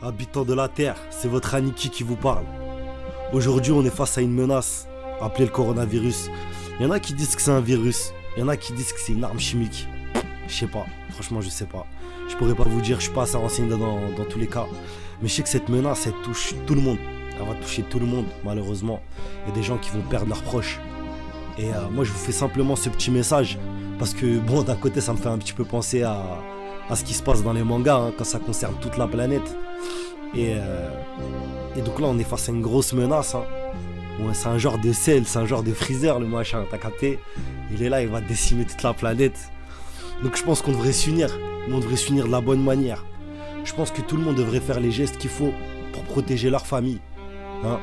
Habitants de la Terre, c'est votre Aniki qui vous parle. Aujourd'hui, on est face à une menace, appelée le coronavirus. Il y en a qui disent que c'est un virus, il y en a qui disent que c'est une arme chimique. Je sais pas, franchement, je sais pas. Je pourrais pas vous dire, je suis pas assez renseigné dans tous les cas. Mais je sais que cette menace, elle touche tout le monde. Elle va toucher tout le monde, malheureusement. Il y a des gens qui vont perdre leurs proches. Et moi, je vous fais simplement ce petit message. Parce que, bon, d'un côté, ça me fait un petit peu penser à ce qui se passe dans les mangas, hein, quand ça concerne toute la planète. Et donc là, on est face à une grosse menace. Hein. Ouais, c'est un genre de sel, c'est un genre de freezer, le machin, t'as capté. Il est là, il va décimer toute la planète. Donc je pense qu'on devrait s'unir. Mais on devrait s'unir de la bonne manière. Je pense que tout le monde devrait faire les gestes qu'il faut pour protéger leur famille. Hein.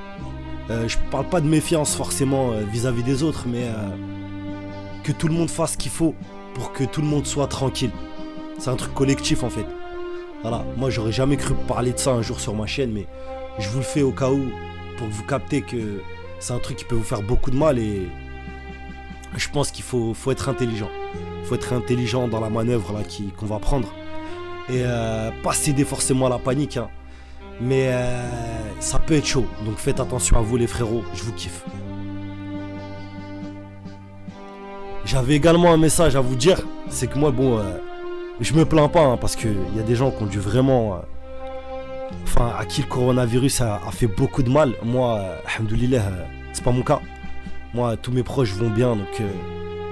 Je parle pas de méfiance forcément vis-à-vis des autres, mais que tout le monde fasse ce qu'il faut pour que tout le monde soit tranquille. C'est un truc collectif en fait. Voilà, moi j'aurais jamais cru parler de ça un jour sur ma chaîne, mais je vous le fais au cas où, pour que vous captez que c'est un truc qui peut vous faire beaucoup de mal et je pense qu'il faut être intelligent. Il faut être intelligent dans la manœuvre là, qu'on va prendre. Et pas céder forcément à la panique, hein. Mais ça peut être chaud, donc faites attention à vous les frérots, je vous kiffe. J'avais également un message à vous dire, c'est que moi bon, je me plains pas hein, parce qu'il y a des gens qui ont dû vraiment, à qui le coronavirus a fait beaucoup de mal. Moi, alhamdoulilah, c'est pas mon cas. Moi, tous mes proches vont bien, donc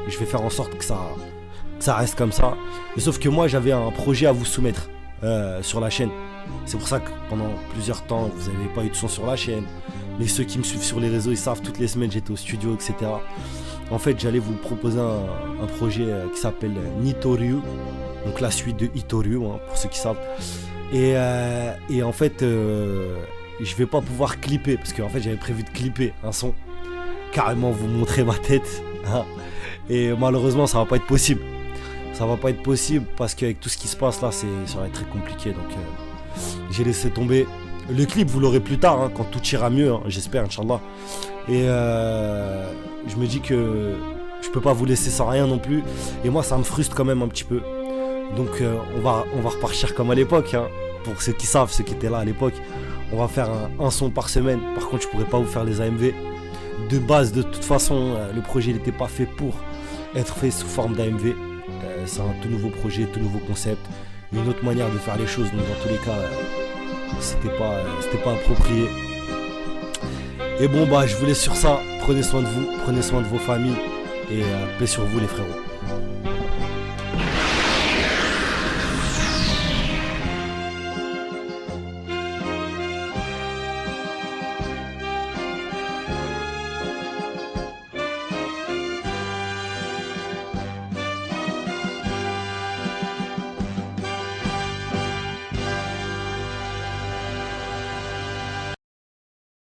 je vais faire en sorte que ça reste comme ça. Mais sauf que moi, j'avais un projet à vous soumettre sur la chaîne. C'est pour ça que pendant plusieurs temps, vous n'avez pas eu de son sur la chaîne. Mais ceux qui me suivent sur les réseaux, ils savent, toutes les semaines, j'étais au studio, etc. En fait, j'allais vous proposer un projet qui s'appelle Nitoryu. Donc la suite de Itoryu, hein, pour ceux qui savent. Et en fait, je vais pas pouvoir clipper, parce qu'en fait, j'avais prévu de clipper un son. Carrément vous montrer ma tête. Hein. Et malheureusement, ça va pas être possible. Ça va pas être possible, parce qu'avec tout ce qui se passe là, ça va être très compliqué. Donc j'ai laissé tomber. Le clip, vous l'aurez plus tard, hein, quand tout ira mieux, hein, j'espère, Inch'Allah. Et je me dis que je peux pas vous laisser sans rien non plus. Et moi, ça me frustre quand même un petit peu. Donc on va repartir comme à l'époque, hein. Pour ceux qui savent, ceux qui étaient là à l'époque. On va faire un son par semaine. Par contre, je pourrais pas vous faire les AMV. De base, de toute façon, le projet n'était pas fait pour être fait sous forme d'AMV. C'est un tout nouveau projet, tout nouveau concept, une autre manière de faire les choses. Donc dans tous les cas, c'était pas approprié. Et bon bah je vous laisse sur ça. Prenez soin de vous, prenez soin de vos familles et paix sur vous les frérots.